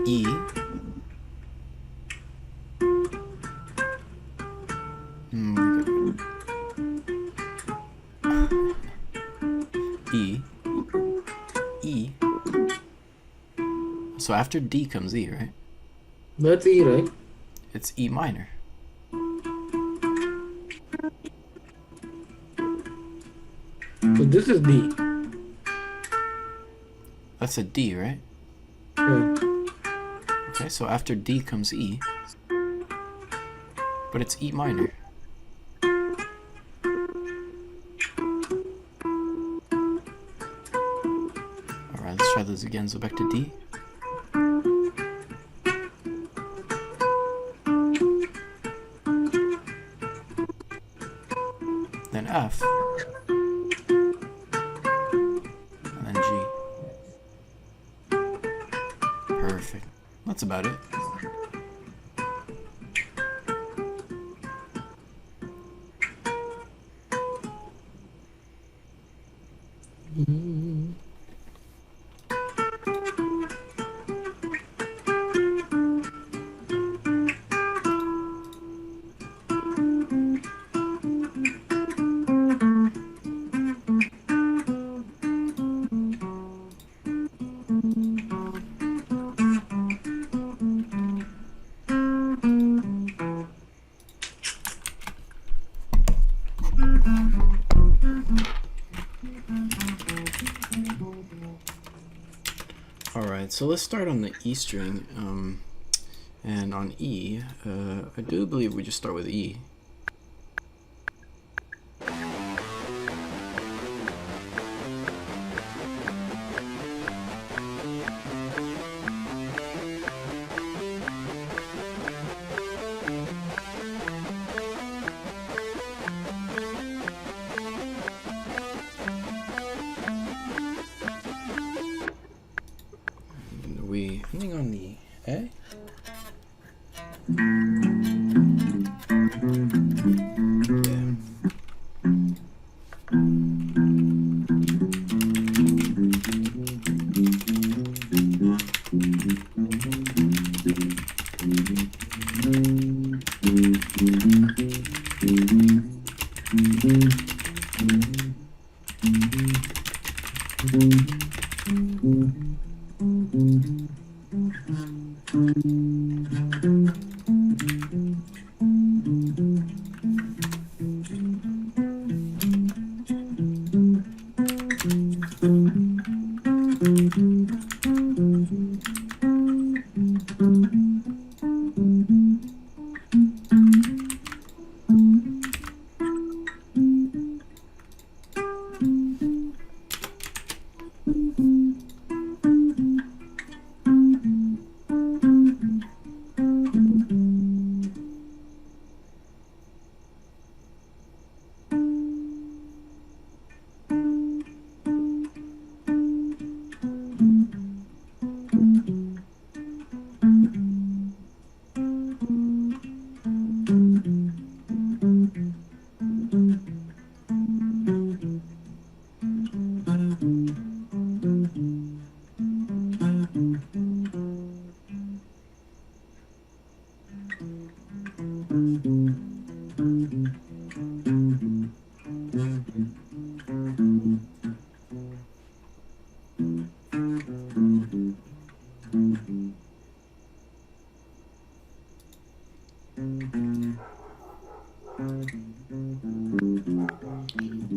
E, E, E. So after D comes E, right? That's E, right? It's E minor. So this is D. That's a D, right? Yeah. Okay, so after D comes E, but it's E minor. Alright, let's try this again. So back to D. Then F. And then G. Perfect. That's about it. Alright, so let's start on the E string. And on E, I do believe we just start with E. We ending on the A?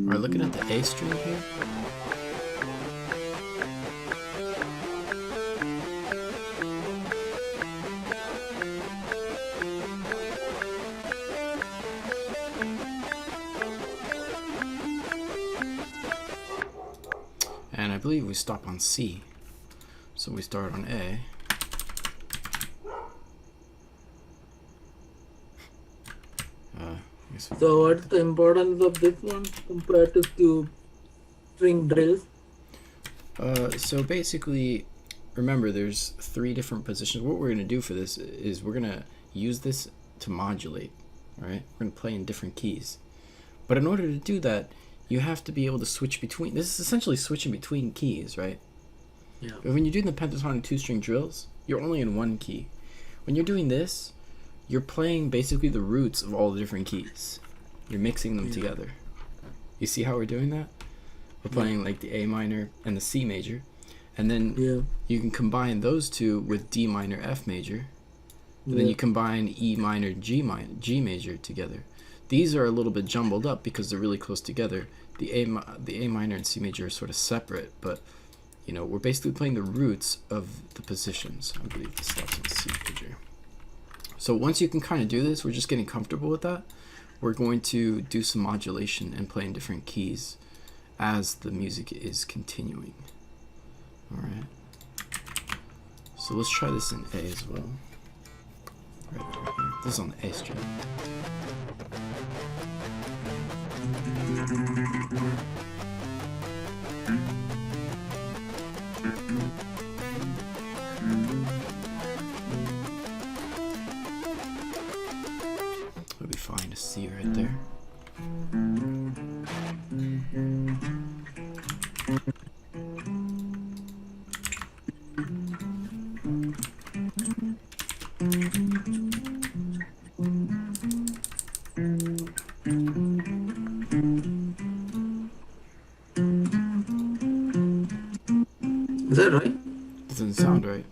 Alright, looking at the A string here. And I believe we stop on C. So we start on A. So what's the importance of this one compared to string drills? So basically, remember there's 3 different positions. What we're going to do for this is we're going to use this to modulate. Alright? We're going to play in different keys. But in order to do that, you have to be able to switch between. This is essentially switching between keys, right? Yeah. But when you're doing the pentatonic 2-string drills, you're only in one key. When you're doing this, you're playing basically the roots of all the different keys. You're mixing them together. You see how we're doing that? We're playing like the A minor and the C major, and then you can combine those two with D minor, F major, and then you combine E minor, G major together. These are a little bit jumbled up because they're really close together. The A minor and C major are sort of separate, but you know, we're basically playing the roots of the positions. I believe this stops in C major. So once you can kind of do this, we're just getting comfortable with that. We're going to do some modulation and play in different keys as the music is continuing. Alright. So let's try this in A as well. Right here. This is on the A string. It'll be fine to see right there. Is that right? Doesn't sound right.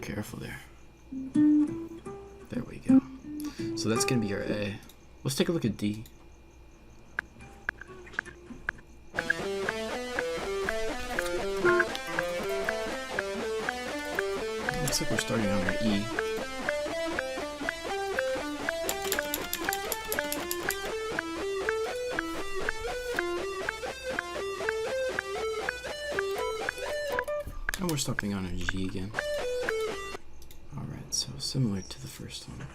Careful there. There we go. So that's gonna be our A. Let's take a look at D. Looks like we're starting on our E. And we're stopping on a G again. Alright, so similar to the first one.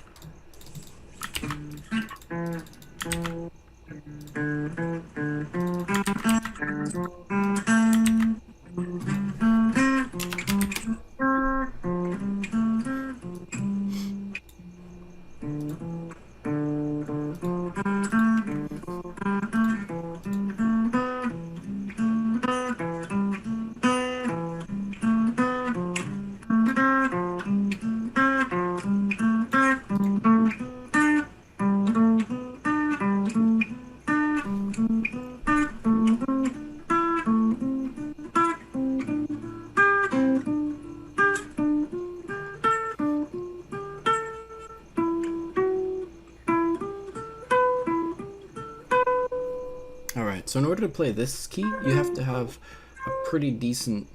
Alright, so in order to play this key, you have to have a pretty decent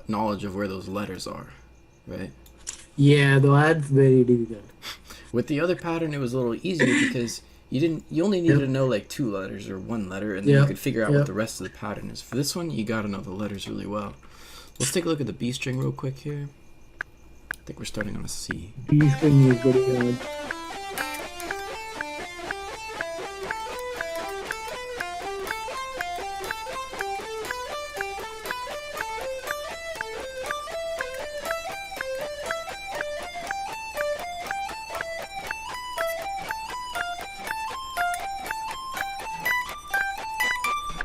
knowledge of where those letters are, right? Yeah, that's very difficult. With the other pattern, it was a little easier because you only needed to know like 2 letters or 1 letter, and then you could figure out what the rest of the pattern is. For this one, you gotta know the letters really well. Let's take a look at the B string real quick here. I think we're starting on a C. B string is very hard.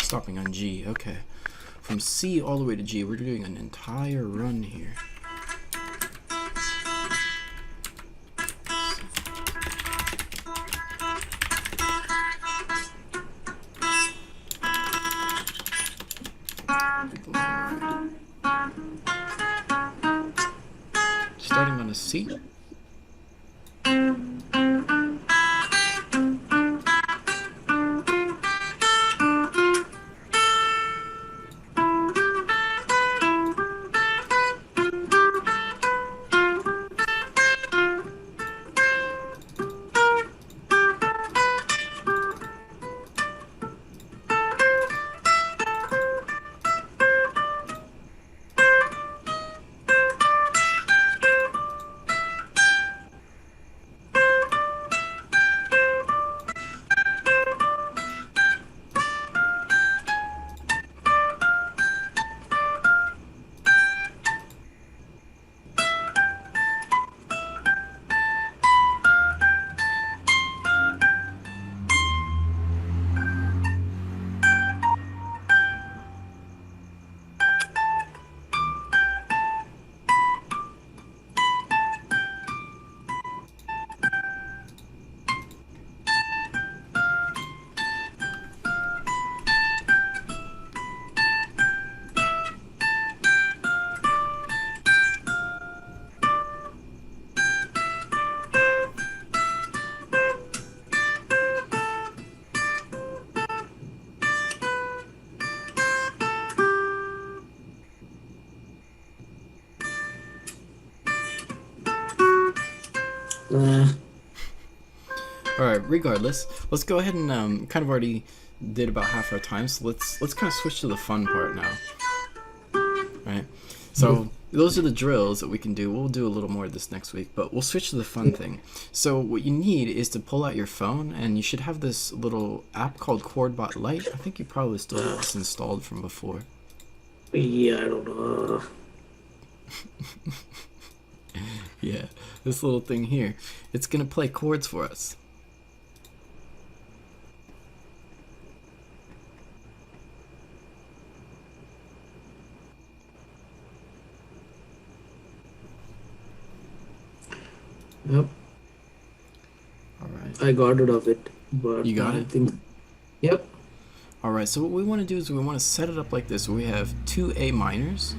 Stopping on G, okay. From C all the way to G, we're doing an entire run here. Starting on a C. All right. Regardless, let's go ahead and kind of already did about half our time, so let's kind of switch to the fun part now. Right. So those are the drills that we can do. We'll do a little more of this next week, but we'll switch to the fun thing. So what you need is to pull out your phone, and you should have this little app called ChordBot Lite. I think you probably still have this installed from before. Yeah, I don't know. Yeah, this little thing here. It's gonna play chords for us. Yep. All right. I got rid of it, but You got I it? think. Yep. All right. So what we want to do is we want to set it up like this. We have 2 A minors,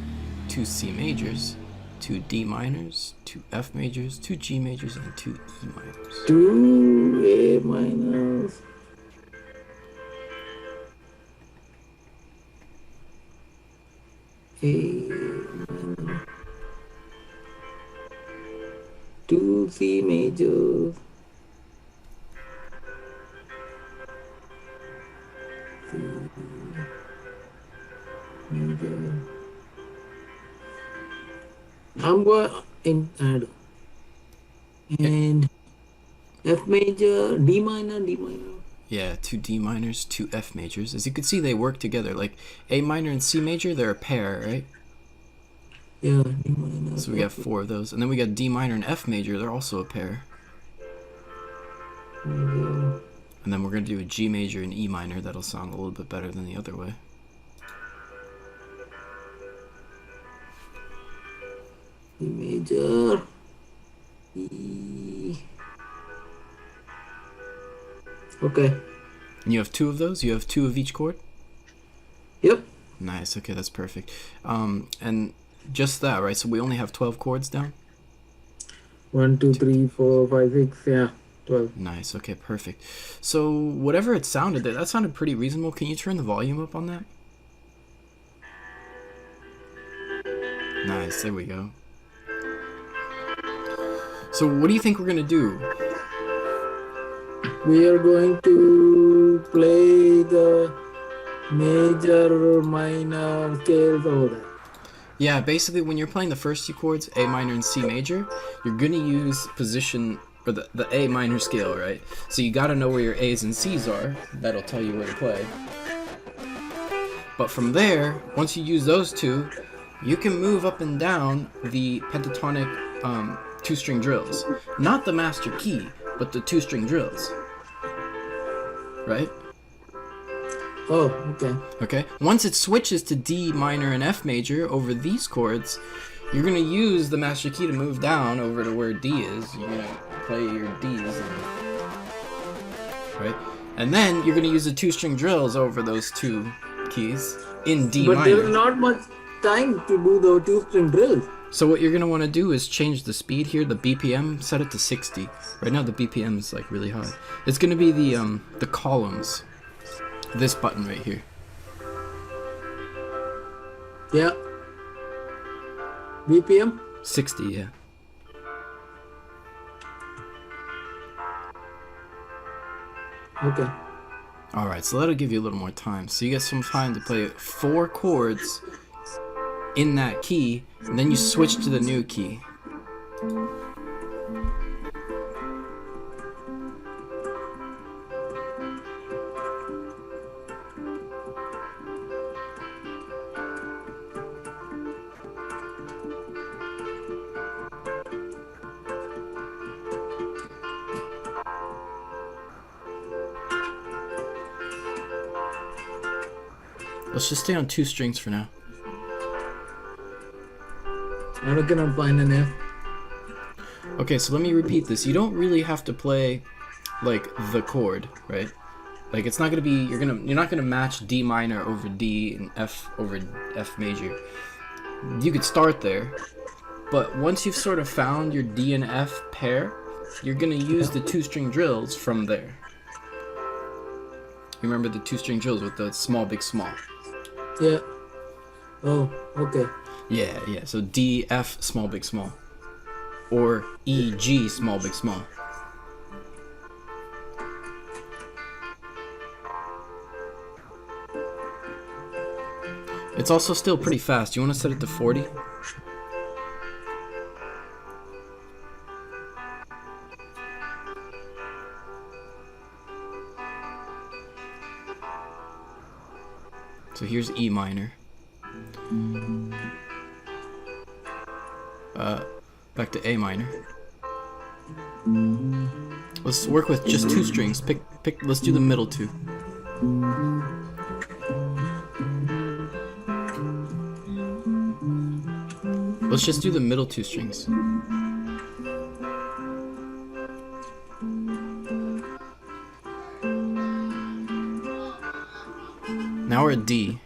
2 C majors, 2 D minors, 2 F majors, 2 G majors, and 2 E minors. 2 A minus. A minor. 2 C major. C major. I'm going in add. And F major, D minor, D minor. Yeah, 2 D minors, 2 F majors. As you can see, they work together. Like A minor and C major, they're a pair, right? Yeah, D minor. So we got 4 of those. And then we got D minor and F major, they're also a pair. Major. And then we're going to do a G major and E minor. That'll sound a little bit better than the other way. E major. E. Okay. And you have 2 of those? You have 2 of each chord? Yep. Nice, okay, that's perfect. And just that, right? So we only have 12 chords down? 1, 2, 3, 4, 5, 6. Yeah, 12. Nice, okay, perfect. So whatever it sounded there, that sounded pretty reasonable. Can you turn the volume up on that? Nice, there we go. So what do you think we're going to do? We are going to play the major, minor scales over there. Yeah, basically when you're playing the first 2 chords, A minor and C major, you're going to use position, or the A minor scale, right? So you got to know where your A's and C's are. That'll tell you where to play. But from there, once you use those 2, you can move up and down the pentatonic 2-string drills. Not the master key, but the 2-string drills. Right? Oh, okay. Okay. Once it switches to D minor and F major over these chords, you're gonna use the master key to move down over to where D is. You're gonna play your D's, right? And then you're gonna use the 2-string drills over those 2 keys in D But minor. there's not much time to do the 2-string drills. So what you're gonna want to do is change the speed here, the BPM, set it to 60. Right now the BPM is like really high. It's gonna be the columns. This button right here. Yeah. BPM? 60, yeah. Okay. Alright, so that'll give you a little more time. So you get some time to play 4 chords in that key, and then you switch to the new key. Let's just stay on 2 strings for now. I reckon I'll find an F. Okay, so let me repeat this. You don't really have to play like the chord, right? Like it's not gonna be you're not gonna match D minor over D and F over F major. You could start there, but once you've sort of found your D and F pair, you're gonna use the 2-string drills from there. You remember the 2-string drills with the small, big, small? Yeah. Oh, okay. Yeah. So D, F, small, big, small. or E, G, small, big, small. It's also still pretty fast. You want to set it to 40? So here's E minor. Back to A minor. Let's work with just 2 strings. Let's do the middle 2. Let's just do the middle 2 strings. Now we're at D.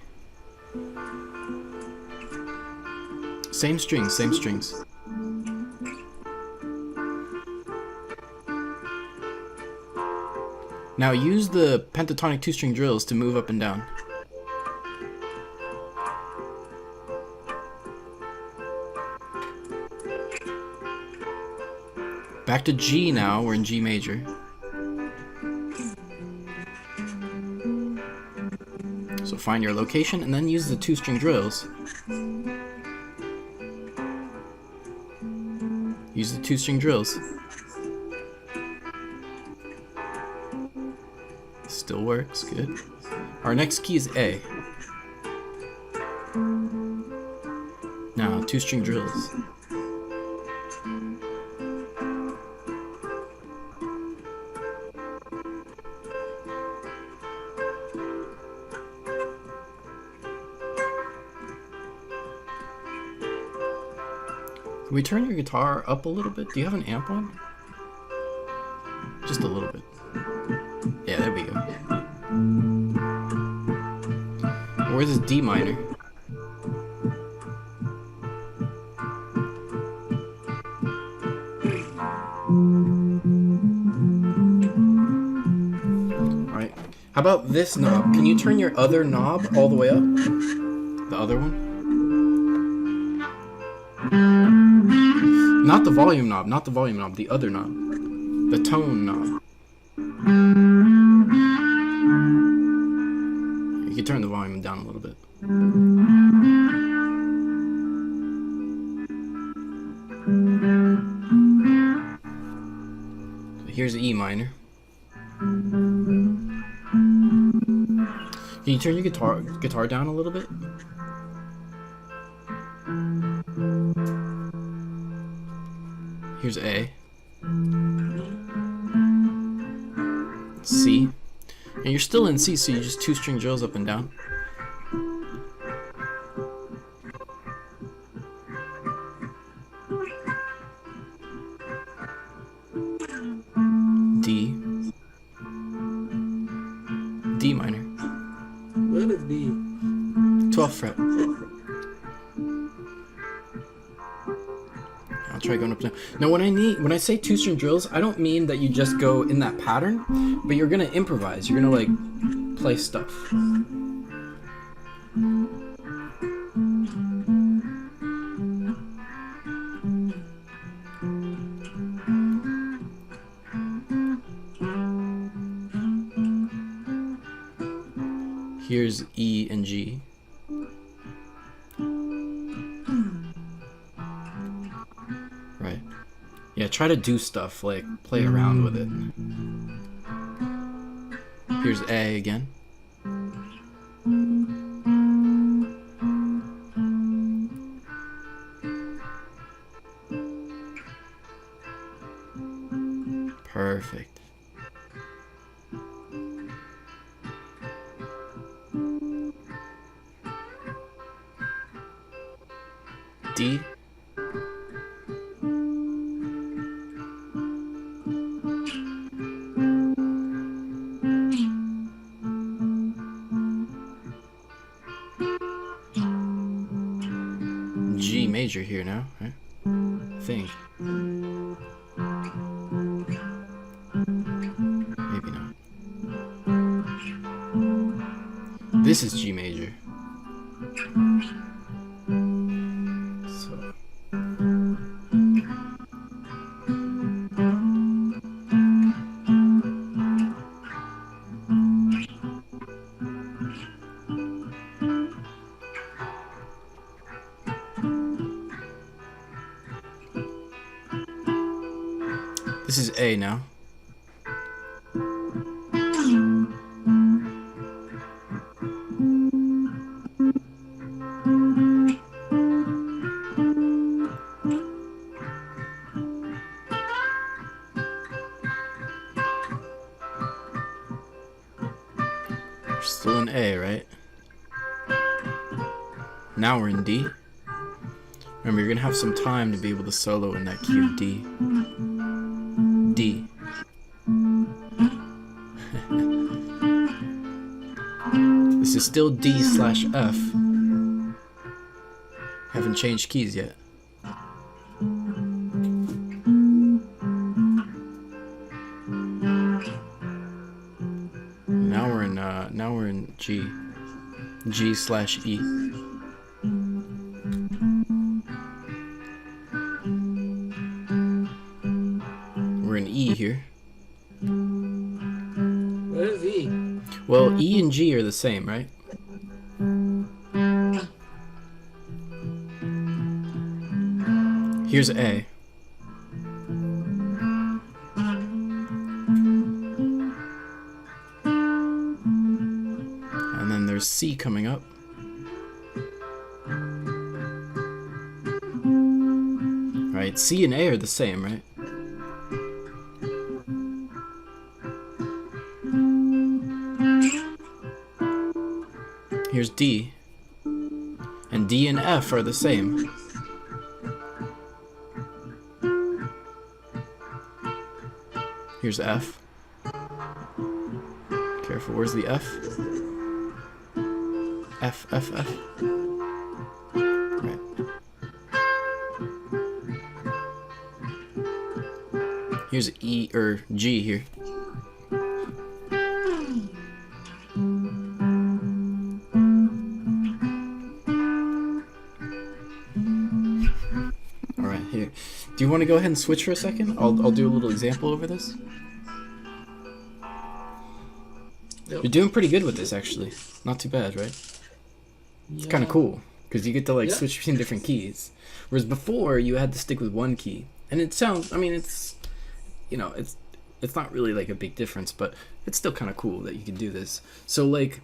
Same strings, same strings. Now use the pentatonic 2-string drills to move up and down. Back to G now, we're in G major. So find your location and then use the 2-string drills. Use the 2-string drills. Still works, good. Our next key is A. Now, 2-string drills. Can we turn your guitar up a little bit? Do you have an amp on? Just a little bit. Yeah, there we go. Where's this D minor? Alright. How about this knob? Can you turn your other knob all the way up? The other one? Not the volume knob, not the volume knob, the other knob. The tone knob. You can turn the volume down a little bit. So here's E minor. Can you turn your guitar down a little bit? Here's A. C. And you're still in C, so you just 2-string drills up and down. D. D minor. Where is D? 12th fret. I'll try going up and down. Now when I say 2-string drills, I don't mean that you just go in that pattern, but you're gonna improvise. You're gonna like play stuff. Here's E and G. Right. Yeah, try to do stuff, like play around with it. Here's A again. Perfect. D. G major here now, right? I think. Maybe not. This is G major. So This is A now. We're still in A, right? Now we're in D. Remember, you're gonna have some time to be able to solo in that key of D. D. This is still D/F. Haven't changed keys yet. Now we're in G. G/E. We're in E here. Where is E? Well, E and G are the same, right? Here's A. And then there's C coming up. Right, C and A are the same, right? Here's D. And D and F are the same. Here's F. Careful, where's the F? F, F, F. Right. Here's E, or G here. Alright, here. Do you want to go ahead and switch for a second? I'll do a little example over this. Yep. You're doing pretty good with this, actually. Not too bad, right? It's kind of cool, because you get to, like, switch between different keys. Whereas before, you had to stick with one key. And it sounds, I mean, it's, you know, it's not really, like, a big difference, but it's still kind of cool that you can do this. So, like,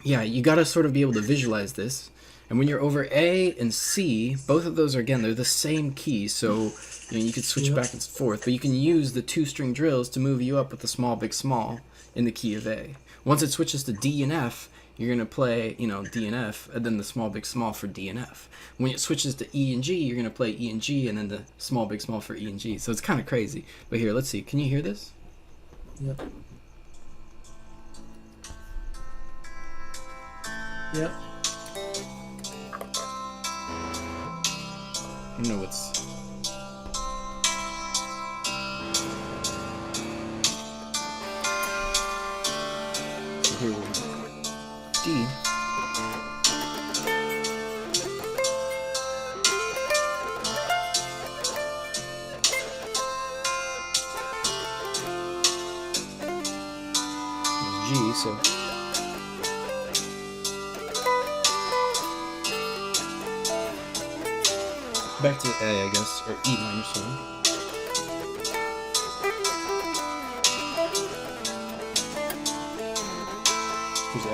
yeah, you got to sort of be able to visualize this. And when you're over A and C, both of those are, again, they're the same key, so you know, you could switch back and forth, but you can use the 2-string drills to move you up with the small, big, small in the key of A. Once it switches to D and F, you're going to play, you know, D and F, and then the small, big, small for D and F. When it switches to E and G, you're going to play E and G, and then the small, big, small for E and G. So it's kind of crazy. But here, let's see. Can you hear this? Yep. Yep. I don't know what's... So here we're D. There's G, so... Back to A, I guess, or E minor, sorry. Here's A.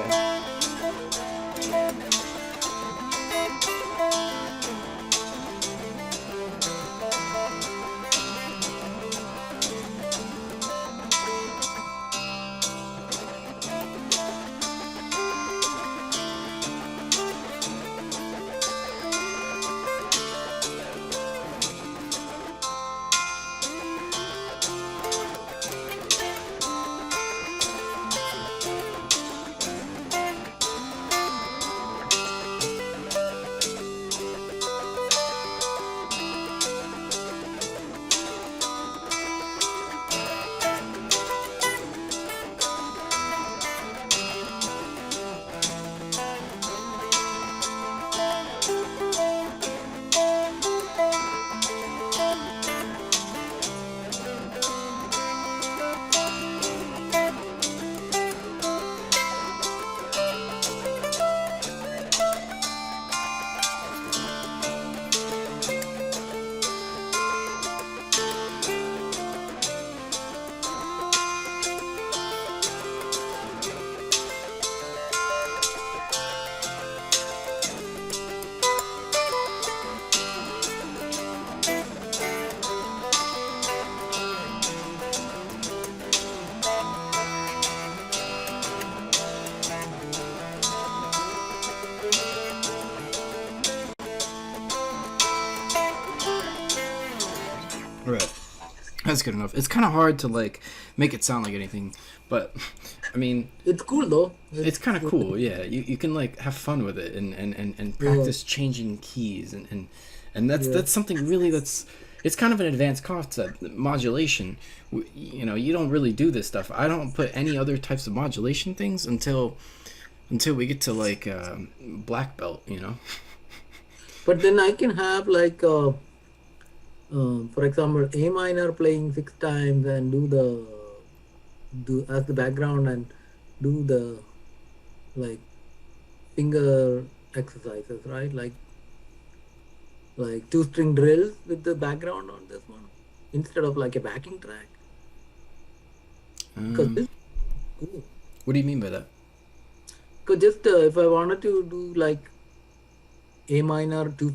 That's good enough. It's kind of hard to like make it sound like anything, but I mean, It's cool though. it's kind of cool. Yeah, you can like have fun with it and practice changing keys and that's something really it's kind of an advanced concept. Modulation, you know, you don't really do this stuff. I don't put any other types of modulation things until we get to like black belt, you know. But then I can have like, for example, A minor playing 6 times and do as the background and do the like finger exercises, right? Like 2-string drills with the background on this one instead of like a backing track. Because this cool. What do you mean by that? Because just if I wanted to do like A minor two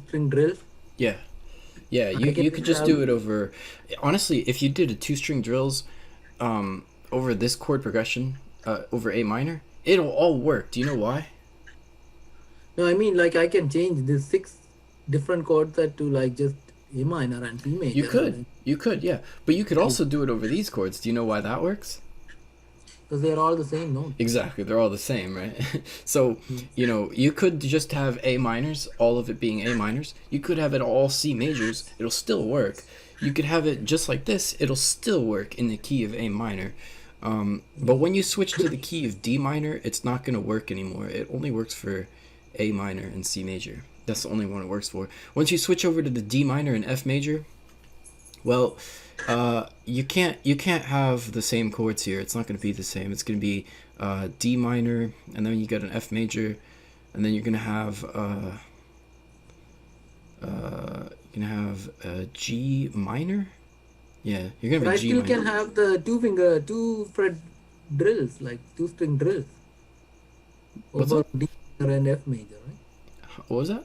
string drills. Yeah, you could just do it over. Honestly, if you did a 2-string drills, over this chord progression, over A minor, it'll all work. Do you know why? No, I mean like I can change the 6 different chords set to like just A minor and C major. You could, yeah. But you could also do it over these chords. Do you know why that works? Because they're all the same note. Exactly, they're all the same, right? So, you know, you could just have A minors, all of it being A minors. You could have it all C majors, it'll still work. You could have it just like this, it'll still work in the key of A minor. But when you switch to the key of D minor, it's not going to work anymore. It only works for A minor and C major. That's the only one it works for. Once you switch over to the D minor and F major, well, you can't have the same chords here. It's not going to be the same. It's going to be D minor, and then you get an F major, and then you're going to have a G minor. Yeah, you're going to have a G minor. I still can have the 2-fret drills, like 2-string drills over D minor and F major, right? What was that?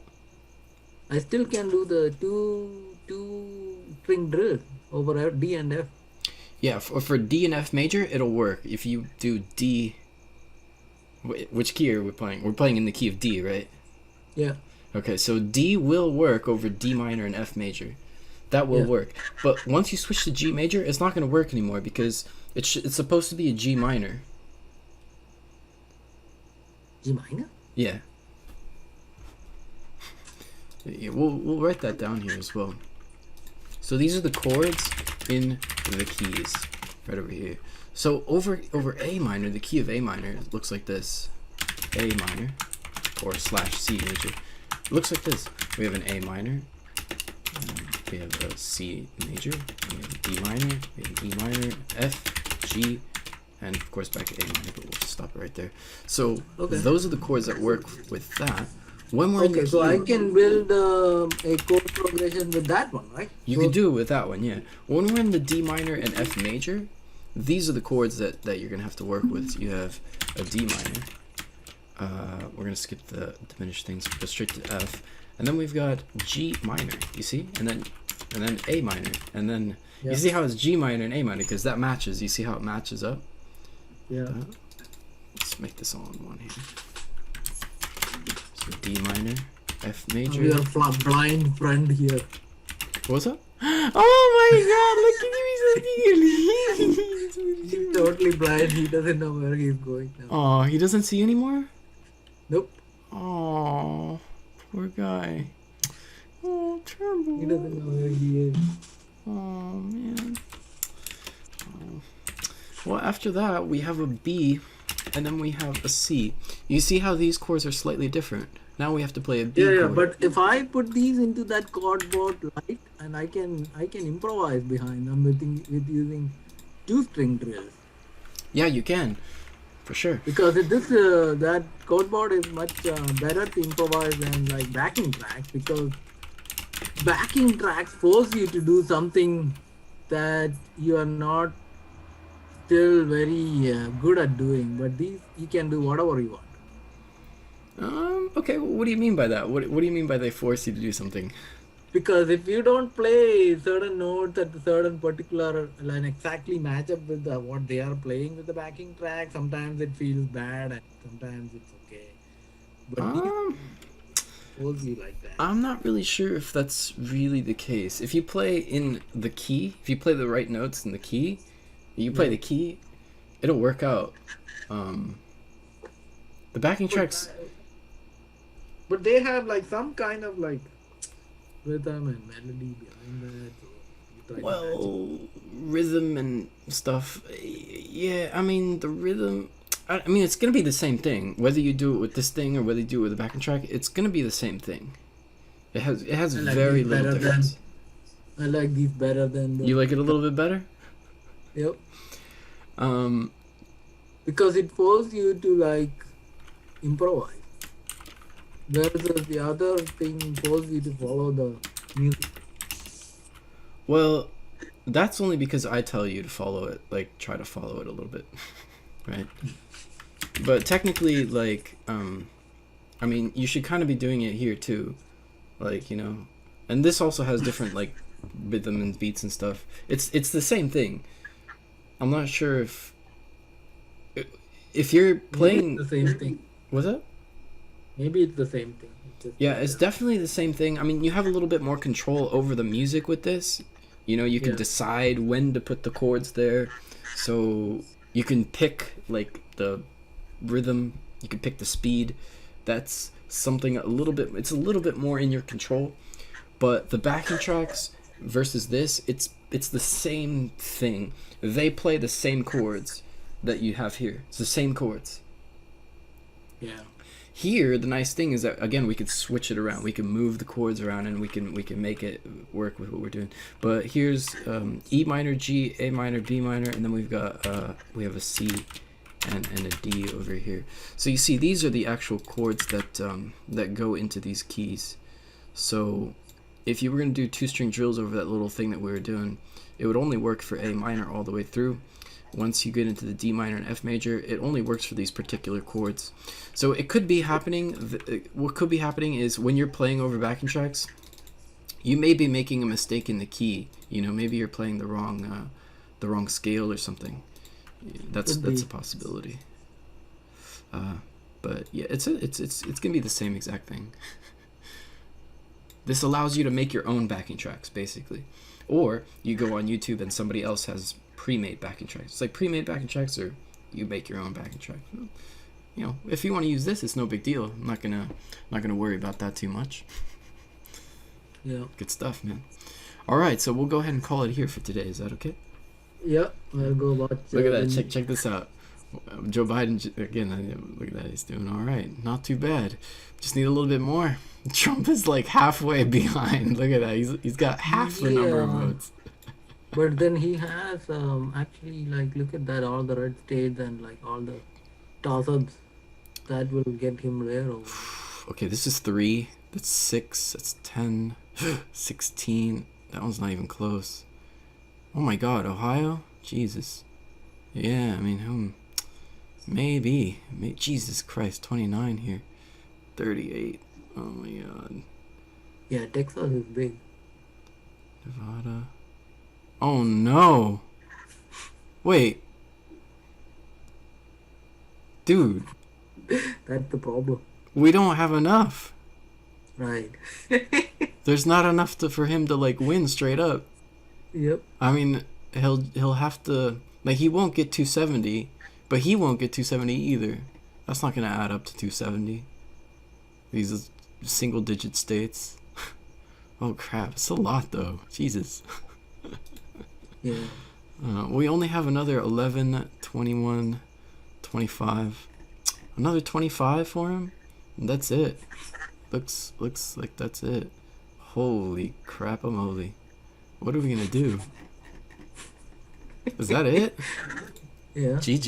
I still can do the two-string drills over D and F. Yeah, for D and F major, it'll work. If you do D... Which key are we playing? We're playing in the key of D, right? Yeah. Okay, so D will work over D minor and F major. That will work. But once you switch to G major, it's not going to work anymore because it's supposed to be a G minor. G minor? Yeah. Yeah, we'll write that down here as well. So these are the chords in the keys right over here. So over A minor, the key of A minor looks like this. A minor or slash C major. It looks like this. We have an A minor. We have a C major. We have a D minor. We have an E minor, F, G, and of course back to A minor, but we'll just stop it right there. So those are the chords that work with that. When we're in the key, so I can build a chord progression with that one, right? You can do it with that one, yeah. When we're in the D minor and F major, these are the chords that you're going to have to work with. You have a D minor. We're going to skip the diminished things, go straight to F. And then we've got G minor, you see? And then A minor. And then you see how it's G minor and A minor because that matches. You see how it matches up? Yeah. Let's make this all in one here. So D minor, F major. We are blind friend here. What's up? Oh my god, look at him, He's totally blind. He doesn't know where he's going now. Oh, he doesn't see anymore? Nope. Oh, poor guy. Oh, terrible. He doesn't know where he is. Oh, man. Oh. Well, after that, we have a B, and then we have a C. You see how these chords are slightly different? Now we have to play a B chord. Yeah, but if I put these into that chord board light, and I can improvise behind them with using 2-string drills. Yeah, you can, for sure. Because that chord board is much better to improvise than like backing tracks, because backing tracks force you to do something that you are not still very good at doing. But these you can do whatever you want. Okay, what do you mean by that? What do you mean by they force you to do something? Because if you don't play certain notes at a certain particular line exactly match up with what they are playing with the backing track, sometimes it feels bad and sometimes it's okay. But force you like that. I'm not really sure if that's really the case. If you play in the key, if you play the right notes in the key, you play the key, it'll work out. The backing tracks. But they have like some kind of like rhythm and melody behind that. So Well, rhythm and stuff. Yeah, I mean the rhythm. I mean it's gonna be the same thing whether you do it with this thing or whether you do it with the backing track. It's gonna be the same thing. It has like very little difference. I like these better than the. You like it a little bit better? Yep. Um, Because it forces you to like improvise. Whereas the other thing forces you to follow the music. well, that's only because I tell you to follow it, like try to follow it a little bit, right? But technically, like, I mean, you should kind of be doing it here too, like, you know, and this also has different like rhythm and beats and stuff. It's the same thing. I'm not sure if you're playing. Maybe it's the same thing. Was it? Maybe it's the same thing. Yeah, it's definitely the same thing. I mean, you have a little bit more control over the music with this. You know, you can decide when to put the chords there. So you can pick like the rhythm, you can pick the speed. That's something it's a little bit more in your control. But the backing tracks versus this, it's the same thing. They play the same chords that you have here. It's the same chords. Yeah. Here, the nice thing is that again we could switch it around. We can move the chords around, and we can make it work with what we're doing. But here's E minor, G, A minor, B minor, and then we've got we have a C and a D over here. So you see, these are the actual chords that that go into these keys. So if you were gonna do 2-string drills over that little thing that we were doing, it would only work for A minor all the way through. Once you get into the D minor and F major, it only works for these particular chords. So it could be happening, what could be happening is when you're playing over backing tracks, you may be making a mistake in the key. You know, maybe you're playing the wrong scale or something. That's a possibility. But yeah, it's gonna be the same exact thing. This allows you to make your own backing tracks, basically. Or you go on YouTube and somebody else has pre-made backing tracks. It's like pre-made backing tracks, or you make your own backing track. You know, if you want to use this, it's no big deal. I'm not gonna worry about that too much. Yeah. Good stuff, man. All right, so we'll go ahead and call it here for today. Is that okay? Yeah. I'll go watch. Look at that. Check this out. Joe Biden again. Look at that. He's doing all right. Not too bad. Just need a little bit more. Trump is like halfway behind. Look at that. He's got half the number of votes. But then he has actually like look at that, all the red states and like all the toss-ups that will get him there over. Okay, this is 3. That's 6. That's 10. 16. That one's not even close. Oh my God, Ohio? Jesus. Yeah, I mean, maybe. Jesus Christ, 29 here. 38. Oh my God. Yeah, Texas is big. Nevada. Oh no. Wait. Dude. That's the problem. We don't have enough. Right. There's not enough for him to like win straight up. Yep. I mean, he'll have to, like, he won't get 270, but he won't get 270 either. That's not gonna add up to 270. These are single digit states. Oh crap, it's a lot though. Jesus. Yeah. We only have another 11, 21, 25. Another 25 for him? And that's it. Looks like that's it. Holy crap-a-moly. What are we gonna do? Is that it? Yeah. GG.